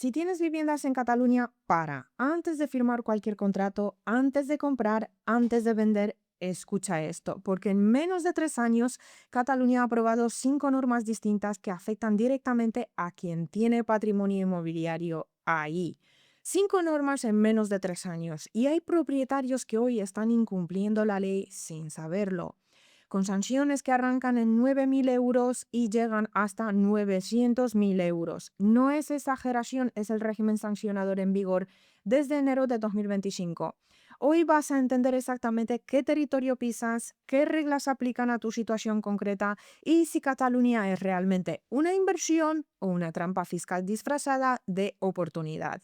Si tienes viviendas en Cataluña, para. Antes de firmar cualquier contrato, antes de comprar, antes de vender, escucha esto, porque en menos de 3 años, Cataluña ha aprobado 5 normas distintas que afectan directamente a quien tiene patrimonio inmobiliario ahí. 5 normas en menos de 3 años. Y hay propietarios que hoy están incumpliendo la ley sin saberlo, con sanciones que arrancan en 9.000 euros y llegan hasta 900.000 euros. No es exageración, es el régimen sancionador en vigor desde enero de 2025. Hoy vas a entender exactamente qué territorio pisas, qué reglas aplican a tu situación concreta y si Cataluña es realmente una inversión o una trampa fiscal disfrazada de oportunidad.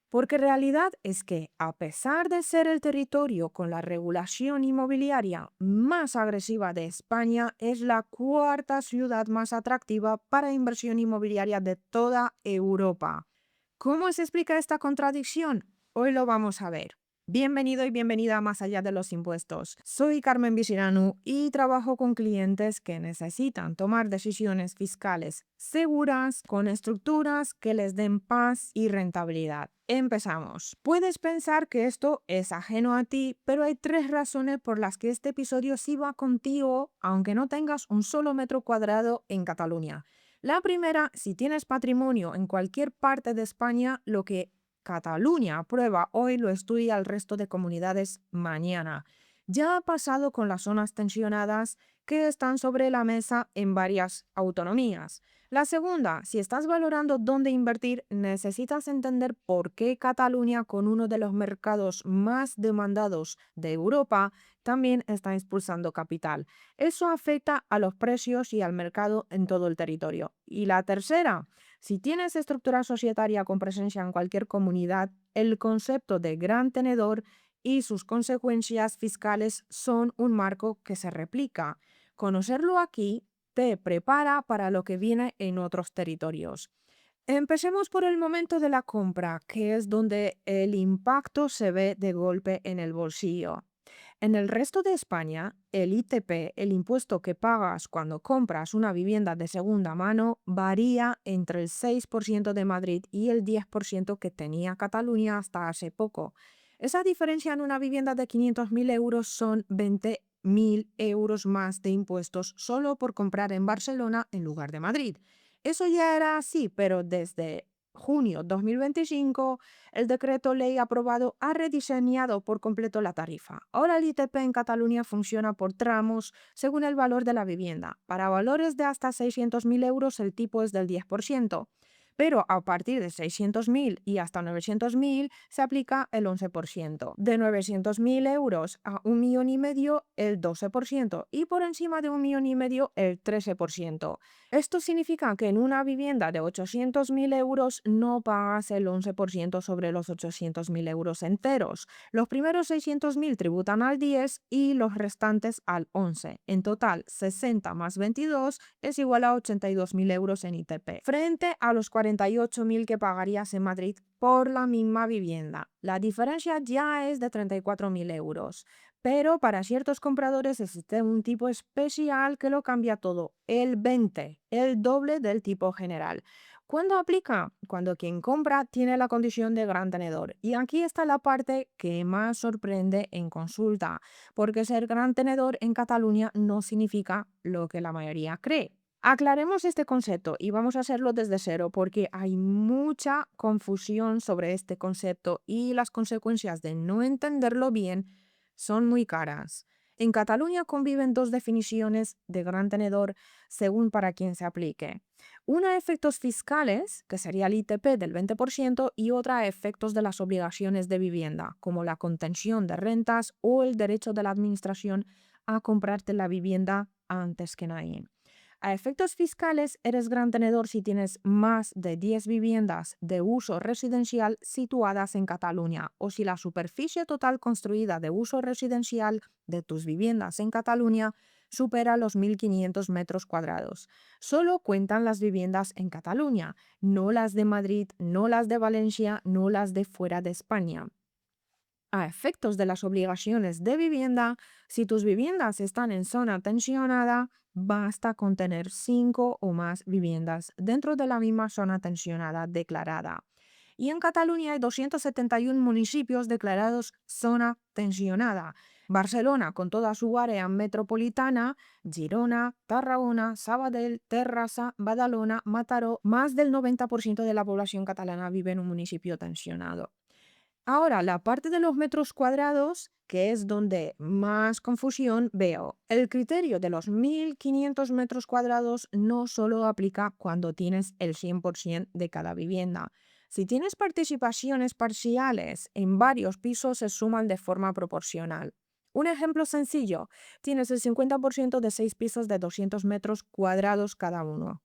Porque realidad es que, a pesar de ser el territorio con la regulación inmobiliaria más agresiva de España, es la cuarta ciudad más atractiva para inversión inmobiliaria de toda Europa. ¿Cómo se explica esta contradicción? Hoy lo vamos a ver. Bienvenido y bienvenida a Más allá de los impuestos. Soy Carmen Visiranu y trabajo con clientes que necesitan tomar decisiones fiscales seguras, con estructuras que les den paz y rentabilidad. Empezamos. Puedes pensar que esto es ajeno a ti, pero hay 3 razones por las que este episodio sí va contigo, aunque no tengas un solo metro cuadrado en Cataluña. La primera, si tienes patrimonio en cualquier parte de España, lo que Cataluña aprueba hoy lo estudia el resto de comunidades mañana. Ya ha pasado con las zonas tensionadas que están sobre la mesa en varias autonomías. La segunda, si estás valorando dónde invertir, necesitas entender por qué Cataluña, con uno de los mercados más demandados de Europa, también está expulsando capital. Eso afecta a los precios y al mercado en todo el territorio. Y la tercera, si tienes estructura societaria con presencia en cualquier comunidad, el concepto de gran tenedor y sus consecuencias fiscales son un marco que se replica. Conocerlo aquí te prepara para lo que viene en otros territorios. Empecemos por el momento de la compra, que es donde el impacto se ve de golpe en el bolsillo. En el resto de España, el ITP, el impuesto que pagas cuando compras una vivienda de segunda mano, varía entre el 6% de Madrid y el 10% que tenía Cataluña hasta hace poco. Esa diferencia en una vivienda de 500.000 euros son 20.000 euros más de impuestos solo por comprar en Barcelona en lugar de Madrid. Eso ya era así, pero desde junio 2025 el decreto ley aprobado ha rediseñado por completo la tarifa. Ahora el ITP en Cataluña funciona por tramos según el valor de la vivienda. Para valores de hasta 600.000 euros el tipo es del 10%, pero a partir de 600.000 y hasta 900.000 se aplica el 11%. De 900.000 euros a 1,5 millones el 12% y por encima de 1,5 millones el 13%. Esto significa que en una vivienda de 800.000 euros no pagas el 11% sobre los 800.000 euros enteros. Los primeros 600.000 tributan al 10 y los restantes al 11. En total, 60 más 22 es igual a 82.000 euros en ITP, frente a los 48.000 que pagarías en Madrid por la misma vivienda. La diferencia ya es de 34.000 euros. Pero para ciertos compradores existe un tipo especial que lo cambia todo, el 20, el doble del tipo general. ¿Cuándo aplica? Cuando quien compra tiene la condición de gran tenedor. Y aquí está la parte que más sorprende en consulta, porque ser gran tenedor en Cataluña no significa lo que la mayoría cree. Aclaremos este concepto y vamos a hacerlo desde cero porque hay mucha confusión sobre este concepto y las consecuencias de no entenderlo bien son muy caras. En Cataluña conviven dos definiciones de gran tenedor según para quien se aplique. Una a efectos fiscales, que sería el ITP del 20%, y otra a efectos de las obligaciones de vivienda, como la contención de rentas o el derecho de la administración a comprarte la vivienda antes que nadie. A efectos fiscales, eres gran tenedor si tienes más de 10 viviendas de uso residencial situadas en Cataluña o si la superficie total construida de uso residencial de tus viviendas en Cataluña supera los 1.500 metros cuadrados. Solo cuentan las viviendas en Cataluña, no las de Madrid, no las de Valencia, no las de fuera de España. A efectos de las obligaciones de vivienda, si tus viviendas están en zona tensionada, basta con tener 5 o más viviendas dentro de la misma zona tensionada declarada. Y en Cataluña hay 271 municipios declarados zona tensionada. Barcelona, con toda su área metropolitana, Girona, Tarragona, Sabadell, Terrassa, Badalona, Mataró, más del 90% de la población catalana vive en un municipio tensionado. Ahora, la parte de los metros cuadrados, que es donde más confusión veo. El criterio de los 1.500 metros cuadrados no solo aplica cuando tienes el 100% de cada vivienda. Si tienes participaciones parciales en varios pisos, se suman de forma proporcional. Un ejemplo sencillo, tienes el 50% de 6 pisos de 200 metros cuadrados cada uno.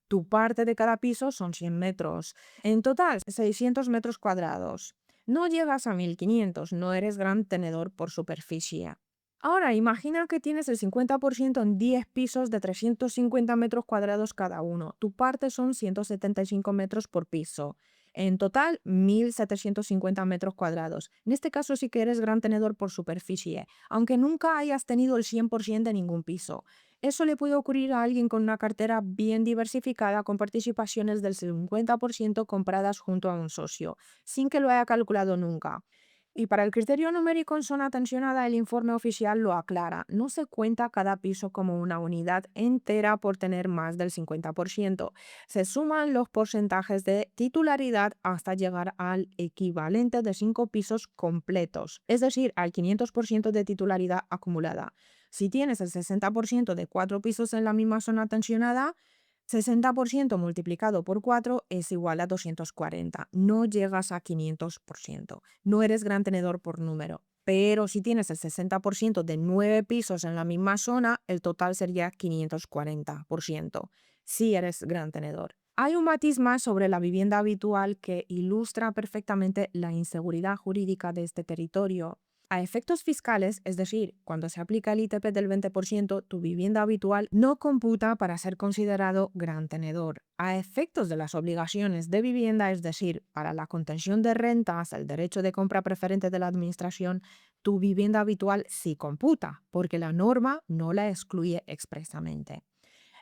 Tu parte de cada piso son 100 metros. En total, 600 metros cuadrados. No llegas a 1.500, no eres gran tenedor por superficie. Ahora, imagina que tienes el 50% en 10 pisos de 350 metros cuadrados cada uno. Tu parte son 175 metros por piso. En total, 1.750 metros cuadrados. En este caso sí que eres gran tenedor por superficie, aunque nunca hayas tenido el 100% de ningún piso. Eso le puede ocurrir a alguien con una cartera bien diversificada con participaciones del 50% compradas junto a un socio, sin que lo haya calculado nunca. Y para el criterio numérico en zona tensionada, el informe oficial lo aclara. No se cuenta cada piso como una unidad entera por tener más del 50%. Se suman los porcentajes de titularidad hasta llegar al equivalente de 5 pisos completos, es decir, al 500% de titularidad acumulada. Si tienes el 60% de 4 pisos en la misma zona tensionada, 60% multiplicado por 4 es igual a 240. No llegas a 500%. No eres gran tenedor por número. Pero si tienes el 60% de 9 pisos en la misma zona, el total sería 540%. Sí eres gran tenedor. Hay un matiz más sobre la vivienda habitual que ilustra perfectamente la inseguridad jurídica de este territorio. A efectos fiscales, es decir, cuando se aplica el ITP del 20%, tu vivienda habitual no computa para ser considerado gran tenedor. A efectos de las obligaciones de vivienda, es decir, para la contención de rentas, el derecho de compra preferente de la administración, tu vivienda habitual sí computa, porque la norma no la excluye expresamente.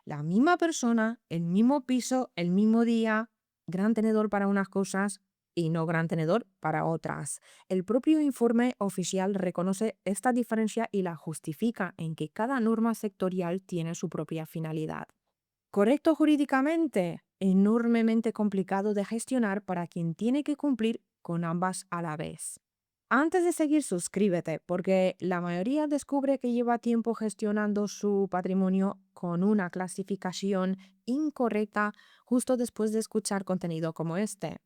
La misma persona, el mismo piso, el mismo día, gran tenedor para unas cosas y no gran tenedor para otras. El propio informe oficial reconoce esta diferencia y la justifica en que cada norma sectorial tiene su propia finalidad. Correcto jurídicamente, enormemente complicado de gestionar para quien tiene que cumplir con ambas a la vez. Antes de seguir, suscríbete, porque la mayoría descubre que lleva tiempo gestionando su patrimonio con una clasificación incorrecta justo después de escuchar contenido como este.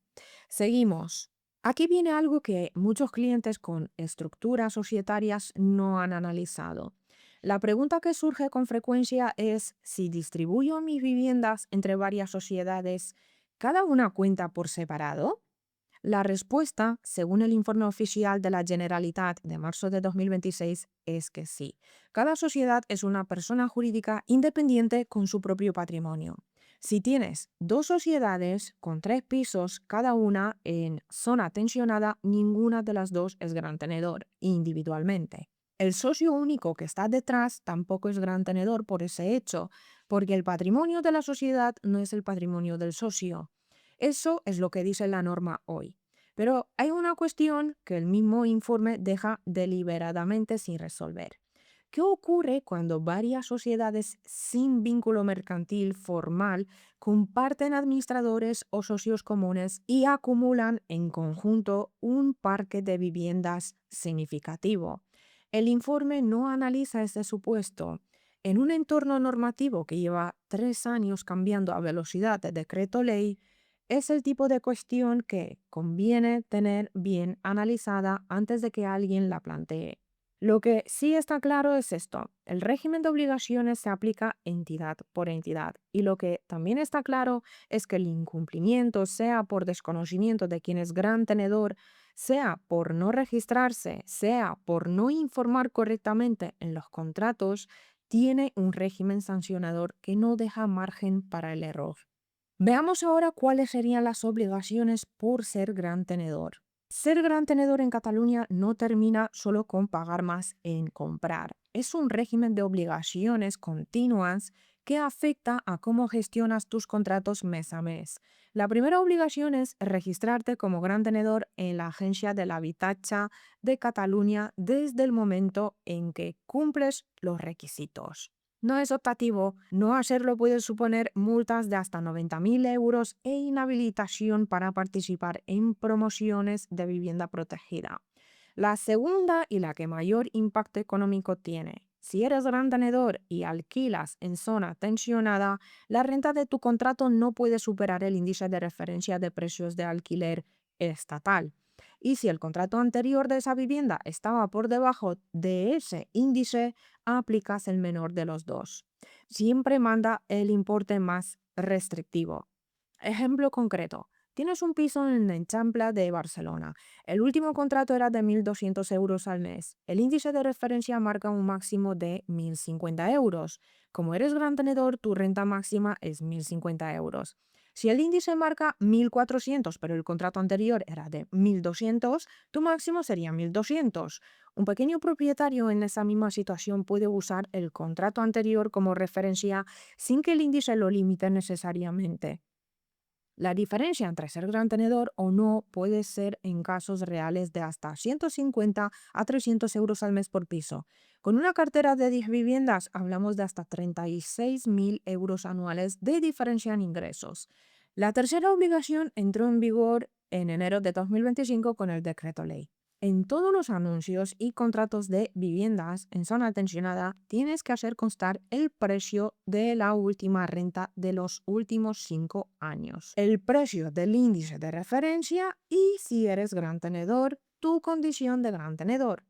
Seguimos. Aquí viene algo que muchos clientes con estructuras societarias no han analizado. La pregunta que surge con frecuencia es si distribuyo mis viviendas entre varias sociedades, ¿cada una cuenta por separado? La respuesta, según el informe oficial de la Generalitat de marzo de 2026, es que sí. Cada sociedad es una persona jurídica independiente con su propio patrimonio. Si tienes dos sociedades con 3 pisos cada una en zona tensionada, ninguna de las dos es gran tenedor individualmente. El socio único que está detrás tampoco es gran tenedor por ese hecho, porque el patrimonio de la sociedad no es el patrimonio del socio. Eso es lo que dice la norma hoy. Pero hay una cuestión que el mismo informe deja deliberadamente sin resolver. ¿Qué ocurre cuando varias sociedades sin vínculo mercantil formal comparten administradores o socios comunes y acumulan en conjunto un parque de viviendas significativo? El informe no analiza este supuesto. En un entorno normativo que lleva 3 años cambiando a velocidad de decreto ley, es el tipo de cuestión que conviene tener bien analizada antes de que alguien la plantee. Lo que sí está claro es esto: el régimen de obligaciones se aplica entidad por entidad, y lo que también está claro es que el incumplimiento, sea por desconocimiento de quien es gran tenedor, sea por no registrarse, sea por no informar correctamente en los contratos, tiene un régimen sancionador que no deja margen para el error. Veamos ahora cuáles serían las obligaciones por ser gran tenedor. Ser gran tenedor en Cataluña no termina solo con pagar más en comprar. Es un régimen de obligaciones continuas que afecta a cómo gestionas tus contratos mes a mes. La primera obligación es registrarte como gran tenedor en la Agencia del Habitatge de Cataluña desde el momento en que cumples los requisitos. No es optativo, no hacerlo puede suponer multas de hasta 90.000 euros e inhabilitación para participar en promociones de vivienda protegida. La segunda y la que mayor impacto económico tiene. Si eres gran tenedor y alquilas en zona tensionada, la renta de tu contrato no puede superar el índice de referencia de precios de alquiler estatal. Y si el contrato anterior de esa vivienda estaba por debajo de ese índice, aplicas el menor de los dos. Siempre manda el importe más restrictivo. Ejemplo concreto. Tienes un piso en el Eixample de Barcelona. El último contrato era de 1.200 euros al mes. El índice de referencia marca un máximo de 1.050 euros. Como eres gran tenedor, tu renta máxima es 1.050 euros. Si el índice marca 1.400, pero el contrato anterior era de 1.200, tu máximo sería 1.200. Un pequeño propietario en esa misma situación puede usar el contrato anterior como referencia sin que el índice lo limite necesariamente. La diferencia entre ser gran tenedor o no puede ser en casos reales de hasta 150 a 300 euros al mes por piso. Con una cartera de 10 viviendas hablamos de hasta 36.000 euros anuales de diferencia en ingresos. La tercera obligación entró en vigor en enero de 2025 con el decreto ley. En todos los anuncios y contratos de viviendas en zona tensionada tienes que hacer constar el precio de la última renta de los últimos 5 años, el precio del índice de referencia y, si eres gran tenedor, tu condición de gran tenedor.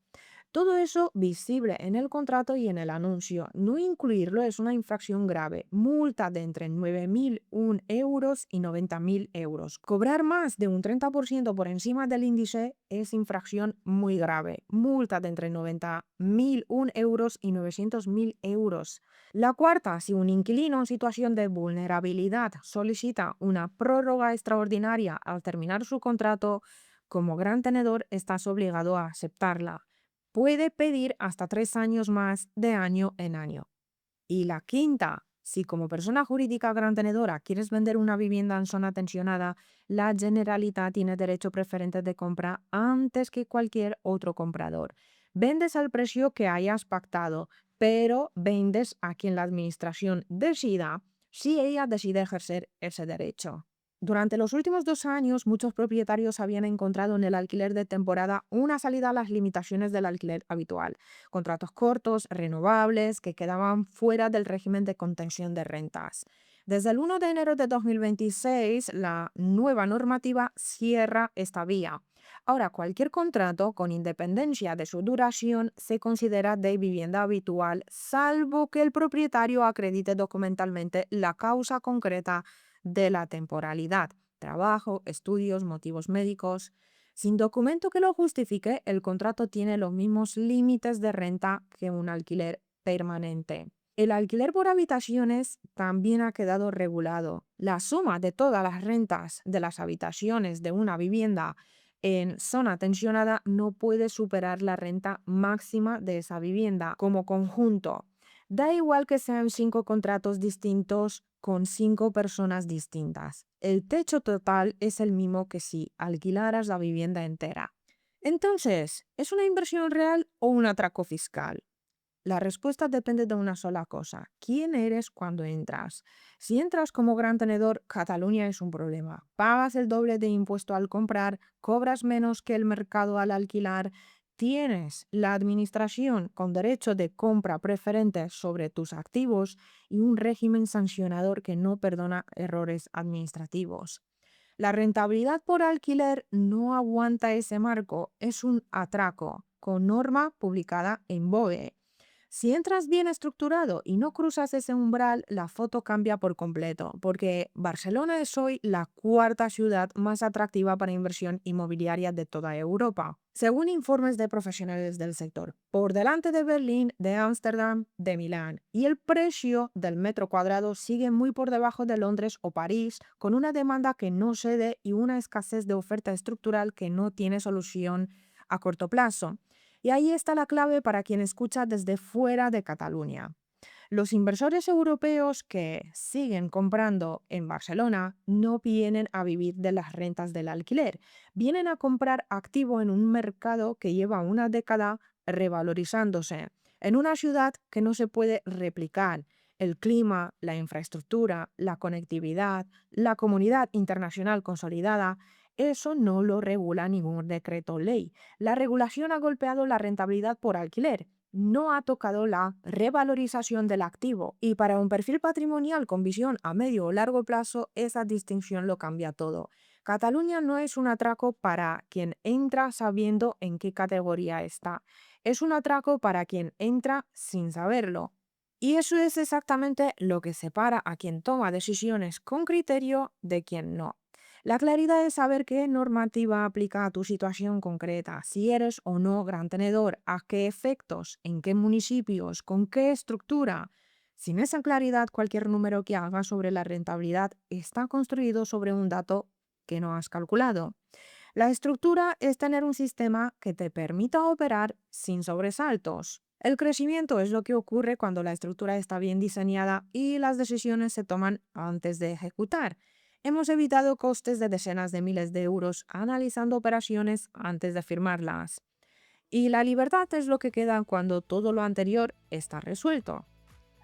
Todo eso visible en el contrato y en el anuncio. No incluirlo es una infracción grave. Multa de entre 9.001 euros y 90.000 euros. Cobrar más de un 30% por encima del índice es infracción muy grave. Multa de entre 90.001 euros y 900.000 euros. La cuarta, si un inquilino en situación de vulnerabilidad solicita una prórroga extraordinaria al terminar su contrato, como gran tenedor estás obligado a aceptarla. Puede pedir hasta 3 años más de año en año. Y la quinta, si como persona jurídica gran tenedora quieres vender una vivienda en zona tensionada, la Generalitat tiene derecho preferente de compra antes que cualquier otro comprador. Vendes al precio que hayas pactado, pero vendes a quien la administración decida si ella decide ejercer ese derecho. Durante los últimos 2 años, muchos propietarios habían encontrado en el alquiler de temporada una salida a las limitaciones del alquiler habitual. Contratos cortos, renovables, que quedaban fuera del régimen de contención de rentas. Desde el 1 de enero de 2026, la nueva normativa cierra esta vía. Ahora, cualquier contrato, con independencia de su duración, se considera de vivienda habitual, salvo que el propietario acredite documentalmente la causa concreta de la temporalidad: trabajo, estudios, motivos médicos. Sin documento que lo justifique, el contrato tiene los mismos límites de renta que un alquiler permanente. El alquiler por habitaciones también ha quedado regulado. La suma de todas las rentas de las habitaciones de una vivienda en zona tensionada no puede superar la renta máxima de esa vivienda como conjunto. Da igual que sean 5 contratos distintos con 5 personas distintas. El techo total es el mismo que si alquilaras la vivienda entera. Entonces, ¿es una inversión real o un atraco fiscal? La respuesta depende de una sola cosa: ¿quién eres cuando entras? Si entras como gran tenedor, Cataluña es un problema. Pagas el doble de impuesto al comprar, cobras menos que el mercado al alquilar, tienes la administración con derecho de compra preferente sobre tus activos y un régimen sancionador que no perdona errores administrativos. La rentabilidad por alquiler no aguanta ese marco, es un atraco, con norma publicada en BOE. Si entras bien estructurado y no cruzas ese umbral, la foto cambia por completo, porque Barcelona es hoy la cuarta ciudad más atractiva para inversión inmobiliaria de toda Europa, según informes de profesionales del sector, por delante de Berlín, de Ámsterdam, de Milán. Y el precio del metro cuadrado sigue muy por debajo de Londres o París, con una demanda que no cede y una escasez de oferta estructural que no tiene solución a corto plazo. Y ahí está la clave para quien escucha desde fuera de Cataluña. Los inversores europeos que siguen comprando en Barcelona no vienen a vivir de las rentas del alquiler, vienen a comprar activo en un mercado que lleva una década revalorizándose, en una ciudad que no se puede replicar. El clima, la infraestructura, la conectividad, la comunidad internacional consolidada, eso no lo regula ningún decreto ley. La regulación ha golpeado la rentabilidad por alquiler, no ha tocado la revalorización del activo, y para un perfil patrimonial con visión a medio o largo plazo, esa distinción lo cambia todo. Cataluña no es un atraco para quien entra sabiendo en qué categoría está, es un atraco para quien entra sin saberlo. Y eso es exactamente lo que separa a quien toma decisiones con criterio de quien no. La claridad es saber qué normativa aplica a tu situación concreta, si eres o no gran tenedor, a qué efectos, en qué municipios, con qué estructura. Sin esa claridad, cualquier número que hagas sobre la rentabilidad está construido sobre un dato que no has calculado. La estructura es tener un sistema que te permita operar sin sobresaltos. El crecimiento es lo que ocurre cuando la estructura está bien diseñada y las decisiones se toman antes de ejecutar. Hemos evitado costes de decenas de miles de euros analizando operaciones antes de firmarlas. Y la libertad es lo que queda cuando todo lo anterior está resuelto.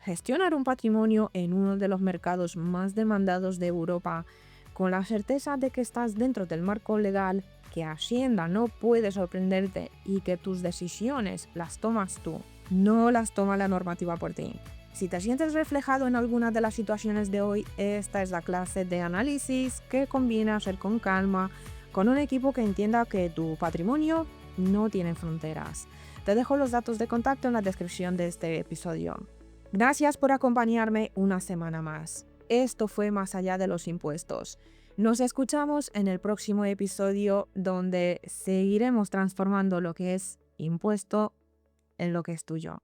Gestionar un patrimonio en uno de los mercados más demandados de Europa, con la certeza de que estás dentro del marco legal, que Hacienda no puede sorprenderte y que tus decisiones las tomas tú, no las toma la normativa por ti. Si te sientes reflejado en alguna de las situaciones de hoy, esta es la clase de análisis que conviene hacer con calma, con un equipo que entienda que tu patrimonio no tiene fronteras. Te dejo los datos de contacto en la descripción de este episodio. Gracias por acompañarme una semana más. Esto fue Más allá de los impuestos. Nos escuchamos en el próximo episodio donde seguiremos transformando lo que es impuesto en lo que es tuyo.